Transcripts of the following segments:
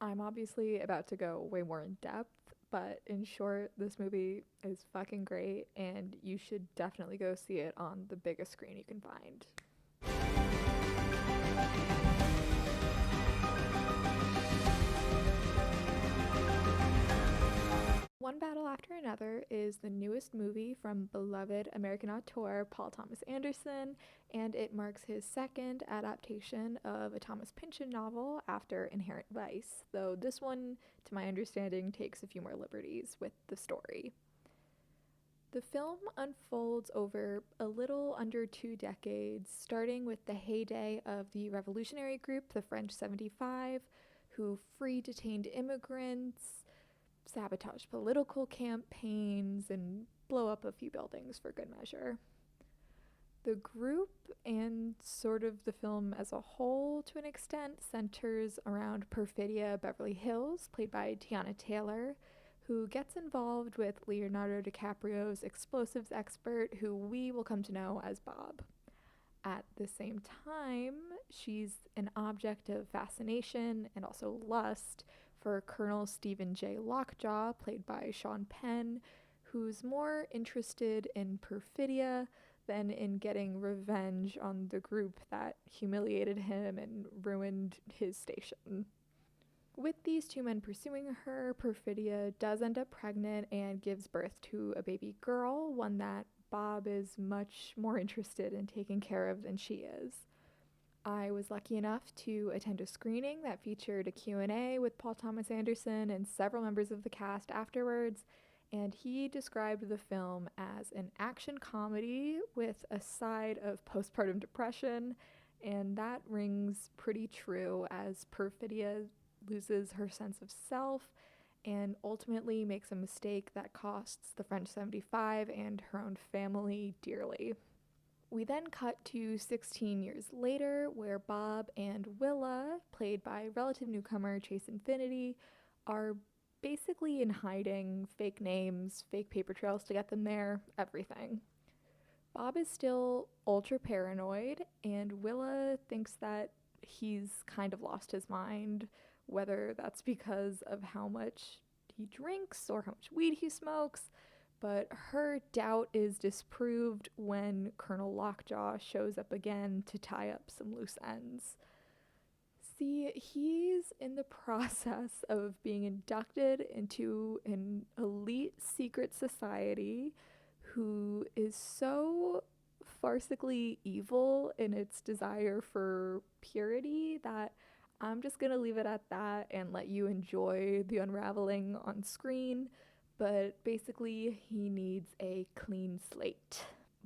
I'm obviously about to go way more in depth, but in short, this movie is fucking great and you should definitely go see it on the biggest screen you can find. One Battle After Another is the newest movie from beloved American auteur Paul Thomas Anderson, and it marks his second adaptation of a Thomas Pynchon novel after Inherent Vice, though this one, to my understanding, takes a few more liberties with the story. The film unfolds over a little under 2 decades, starting with the heyday of the revolutionary group, the French 75, who free detained immigrants, sabotage political campaigns, and blow up a few buildings for good measure. The group and sort of the film as a whole, to an extent, centers around Perfidia Beverly Hills, played by Tiana Taylor, who gets involved with Leonardo DiCaprio's explosives expert, who we will come to know as Bob. At the same time, she's an object of fascination and also lust for Colonel Stephen J. Lockjaw, played by Sean Penn, who's more interested in perfidia than in getting revenge on the group that humiliated him and ruined his station. With these two men pursuing her, Perfidia does end up pregnant and gives birth to a baby girl, one that Bob is much more interested in taking care of than she is. I was lucky enough to attend a screening that featured a Q&A with Paul Thomas Anderson and several members of the cast afterwards, and he described the film as an action comedy with a side of postpartum depression, and that rings pretty true as Perfidia loses her sense of self and ultimately makes a mistake that costs the French 75 and her own family dearly. We then cut to 16 years later, where Bob and Willa, played by relative newcomer Chase Infinity, are basically in hiding, fake names, fake paper trails to get them there, everything. Bob is still ultra paranoid, and Willa thinks that he's kind of lost his mind, whether that's because of how much he drinks or how much weed he smokes. But her doubt is disproved when Colonel Lockjaw shows up again to tie up some loose ends. See, he's in the process of being inducted into an elite secret society who is so farcically evil in its desire for purity that I'm just gonna leave it at that and let you enjoy the unraveling on screen. But basically, he needs a clean slate.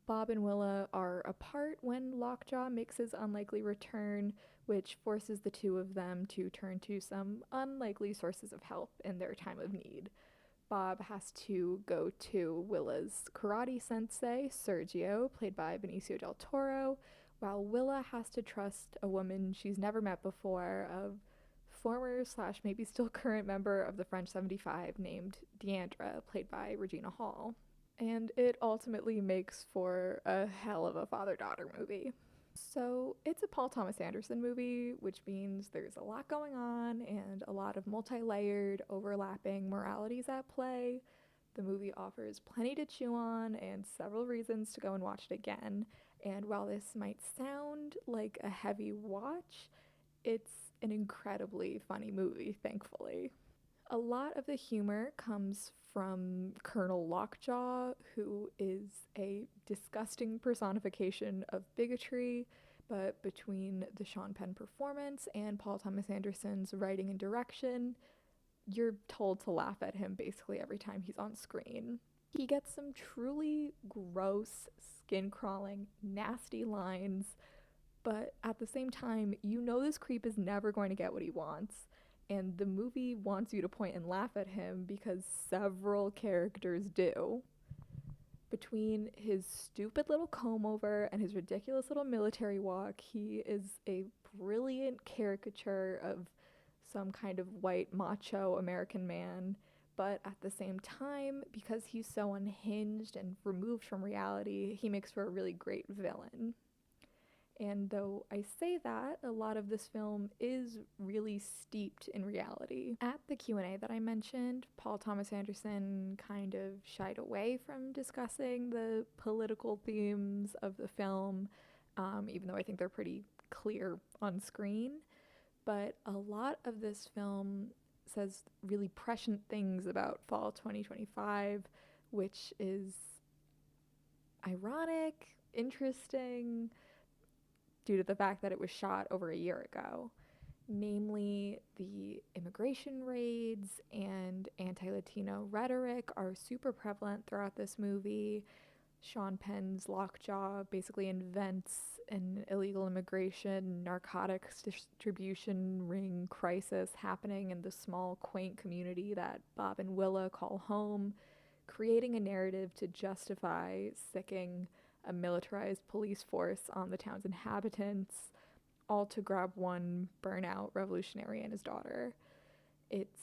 Bob and Willa are apart when Lockjaw makes his unlikely return, which forces the two of them to turn to some unlikely sources of help in their time of need. Bob has to go to Willa's karate sensei, Sergio, played by Benicio del Toro, while Willa has to trust a woman she's never met before, a former slash maybe still current member of the French 75 named Deandra, played by Regina Hall. And it ultimately makes for a hell of a father daughter movie. So it's a Paul Thomas Anderson movie, which means there's a lot going on and a lot of multi layered, overlapping moralities at play. The movie offers plenty to chew on and several reasons to go and watch it again. And while this might sound like a heavy watch, it's an incredibly funny movie, thankfully. A lot of the humor comes from Colonel Lockjaw, who is a disgusting personification of bigotry, but between the Sean Penn performance and Paul Thomas Anderson's writing and direction, you're told to laugh at him basically every time he's on screen. He gets some truly gross, skin crawling, nasty lines, but at the same time, you know this creep is never going to get what he wants. And the movie wants you to point and laugh at him because several characters do. Between his stupid little comb over and his ridiculous little military walk, he is a brilliant caricature of some kind of white macho American man. But at the same time, because he's so unhinged and removed from reality, he makes for a really great villain. And though I say that, a lot of this film is really steeped in reality. At the Q&A that I mentioned, Paul Thomas Anderson kind of shied away from discussing the political themes of the film, even though I think they're pretty clear on screen. But a lot of this film says really prescient things about fall 2025, which is ironic, interesting, due to the fact that it was shot over a year ago. Namely, the immigration raids and anti-Latino rhetoric are super prevalent throughout this movie. Sean Penn's Lockjaw basically invents an illegal immigration, narcotics distribution ring crisis happening in the small, quaint community that Bob and Willa call home, creating a narrative to justify sicking a militarized police force on the town's inhabitants, all to grab one burnout revolutionary and his daughter. It's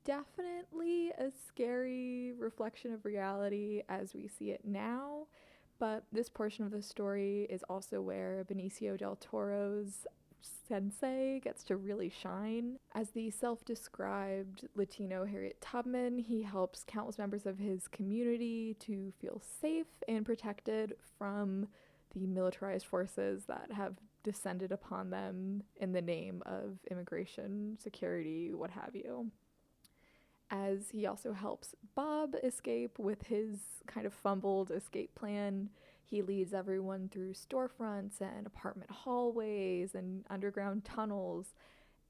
definitely a scary reflection of reality as we see it now, but this portion of the story is also where Benicio del Toro's sensei gets to really shine. As the self-described Latino Harriet Tubman, he helps countless members of his community to feel safe and protected from the militarized forces that have descended upon them in the name of immigration, security, what have you. As he also helps Bob escape with his kind of fumbled escape plan. He leads everyone through storefronts and apartment hallways and underground tunnels,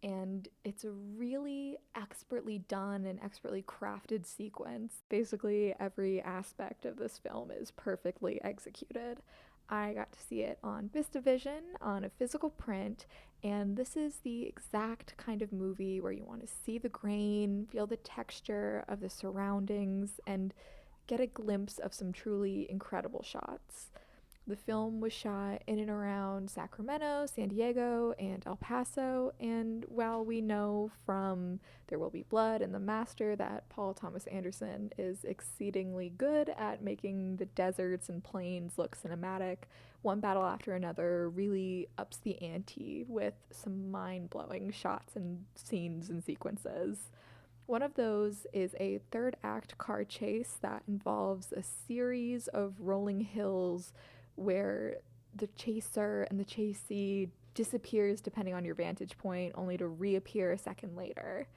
and it's a really expertly done and expertly crafted sequence. Basically, every aspect of this film is perfectly executed. I got to see it on VistaVision, on a physical print, and this is the exact kind of movie where you want to see the grain, feel the texture of the surroundings, and get a glimpse of some truly incredible shots. The film was shot in and around Sacramento, San Diego, and El Paso, and while we know from There Will Be Blood and The Master that Paul Thomas Anderson is exceedingly good at making the deserts and plains look cinematic, One Battle After Another really ups the ante with some mind-blowing shots and scenes and sequences. One of those is a third act car chase that involves a series of rolling hills where the chaser and the chasee disappears depending on your vantage point, only to reappear a second later.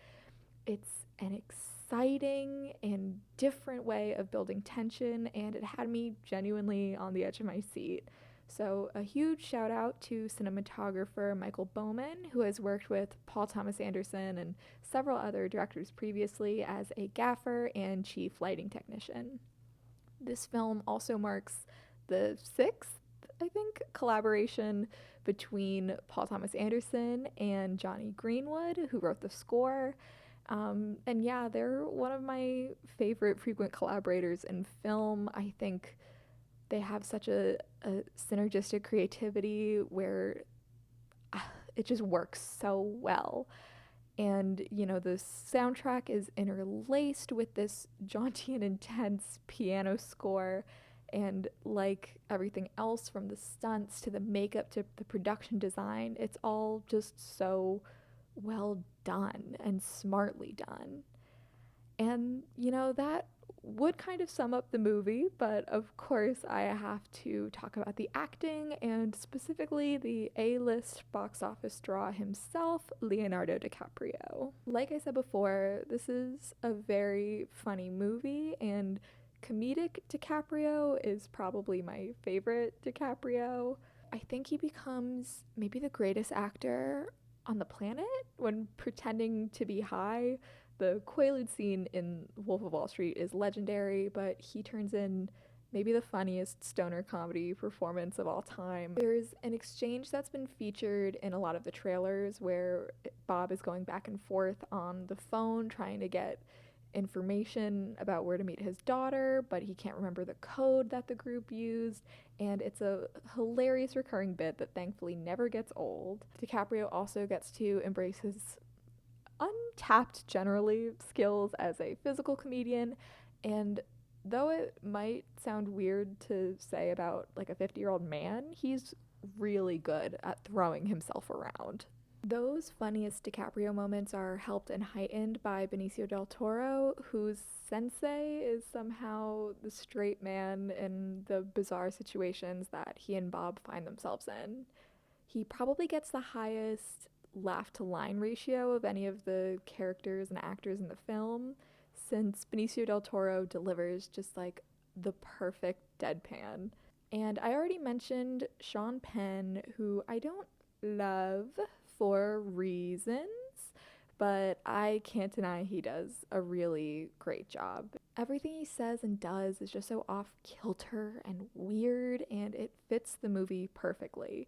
It's an exciting and different way of building tension, and it had me genuinely on the edge of my seat. So a huge shout out to cinematographer Michael Bowman, who has worked with Paul Thomas Anderson and several other directors previously as a gaffer and chief lighting technician. This film also marks the sixth, I think, collaboration between Paul Thomas Anderson and Johnny Greenwood, who wrote the score. And yeah, they're one of my favorite frequent collaborators in film. I think they have such a synergistic creativity where it just works so well. And, you know, the soundtrack is interlaced with this jaunty and intense piano score. And like everything else, from the stunts to the makeup to the production design, it's all just so well done and smartly done. And, you know, that would kind of sum up the movie, but of course I have to talk about the acting and specifically the A-list box office draw himself, Leonardo DiCaprio. Like I said before, this is a very funny movie, and comedic DiCaprio is probably my favorite DiCaprio. I think he becomes maybe the greatest actor on the planet when pretending to be high. The Quaalude scene in Wolf of Wall Street is legendary, but he turns in maybe the funniest stoner comedy performance of all time. There's an exchange that's been featured in a lot of the trailers where Bob is going back and forth on the phone trying to get information about where to meet his daughter, but he can't remember the code that the group used, and it's a hilarious recurring bit that thankfully never gets old. DiCaprio also gets to embrace his untapped generally skills as a physical comedian, and though it might sound weird to say about like a 50-year-old man, he's really good at throwing himself around. Those funniest DiCaprio moments are helped and heightened by Benicio del Toro, whose sensei is somehow the straight man in the bizarre situations that he and Bob find themselves in. He probably gets the highest laugh to line ratio of any of the characters and actors in the film, since Benicio del Toro delivers just like the perfect deadpan. And I already mentioned Sean Penn, who I don't love for reasons, but I can't deny he does a really great job. Everything he says and does is just so off kilter and weird, and it fits the movie perfectly.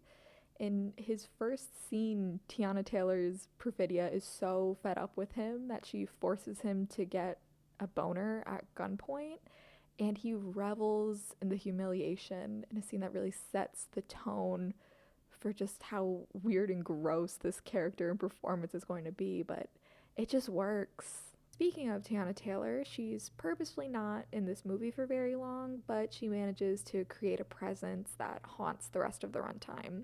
In his first scene, Tiana Taylor's Perfidia is so fed up with him that she forces him to get a boner at gunpoint, and he revels in the humiliation in a scene that really sets the tone for just how weird and gross this character and performance is going to be, but it just works. Speaking of Tiana Taylor, she's purposefully not in this movie for very long, but she manages to create a presence that haunts the rest of the runtime.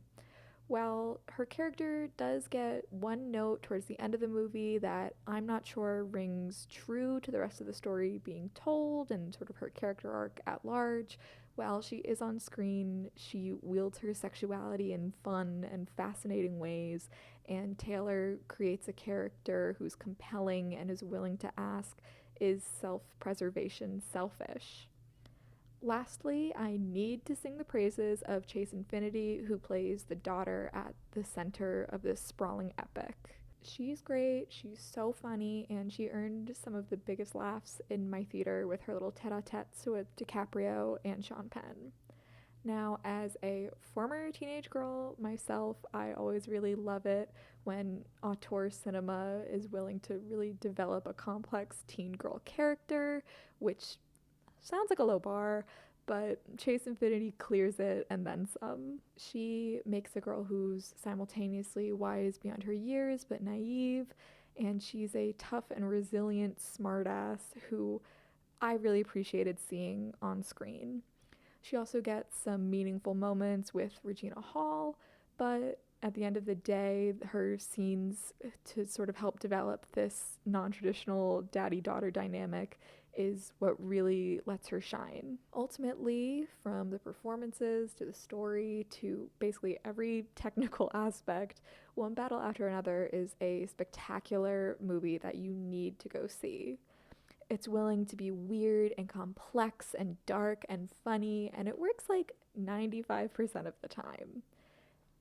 Well, her character does get one note towards the end of the movie that I'm not sure rings true to the rest of the story being told and sort of her character arc at large. While she is on screen, she wields her sexuality in fun and fascinating ways, and Taylor creates a character who's compelling and is willing to ask, is self-preservation selfish? Lastly, I need to sing the praises of Chase Infinity, who plays the daughter at the center of this sprawling epic. She's great, she's so funny, and she earned some of the biggest laughs in my theater with her little tete-a-tetes with DiCaprio and Sean Penn. Now, as a former teenage girl myself, I always really love it when auteur cinema is willing to really develop a complex teen girl character, which sounds like a low bar, but Chase Infinity clears it and then some. She makes a girl who's simultaneously wise beyond her years but naive, and she's a tough and resilient smartass who I really appreciated seeing on screen. She also gets some meaningful moments with Regina Hall, but at the end of the day, her scenes to sort of help develop this non-traditional daddy-daughter dynamic is what really lets her shine. Ultimately, from the performances to the story to basically every technical aspect, One Battle After Another is a spectacular movie that you need to go see. It's willing to be weird and complex and dark and funny, and it works like 95% of the time.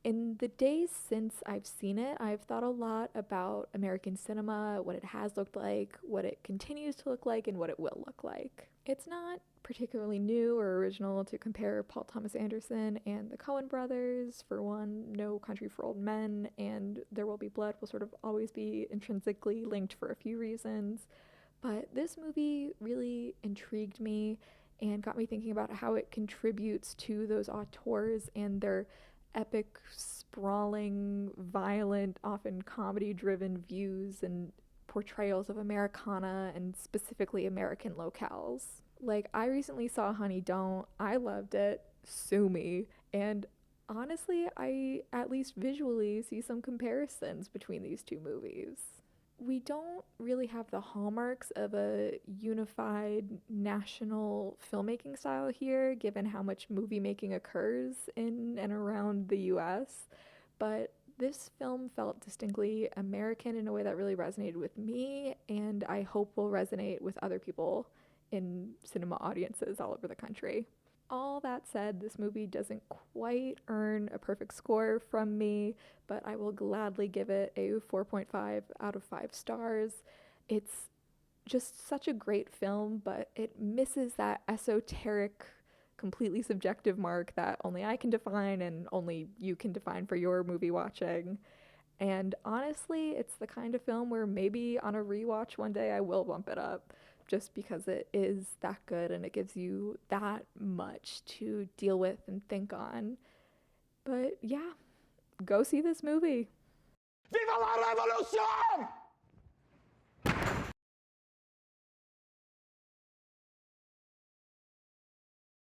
In the days since I've seen it, I've thought a lot about American cinema, what it has looked like, what it continues to look like, and what it will look like. It's not particularly new or original to compare Paul Thomas Anderson and the Coen brothers. For one, No Country for Old Men and There Will Be Blood will sort of always be intrinsically linked for a few reasons. But this movie really intrigued me and got me thinking about how it contributes to those auteurs and their epic, sprawling, violent, often comedy-driven views and portrayals of Americana and specifically American locales. Like, I recently saw Honey Don't. I loved it. Sue me. And honestly, I at least visually see some comparisons between these two movies. We don't really have the hallmarks of a unified national filmmaking style here, given how much movie making occurs in and around the US, but this film felt distinctly American in a way that really resonated with me, and I hope will resonate with other people in cinema audiences all over the country. All that said, this movie doesn't quite earn a perfect score from me, but I will gladly give it a 4.5 out of 5 stars. It's just such a great film, but it misses that esoteric, completely subjective mark that only I can define and only you can define for your movie watching. And honestly, it's the kind of film where maybe on a rewatch one day I will bump it up, just because it is that good and it gives you that much to deal with and think on. But yeah, go see this movie. Viva la revolution!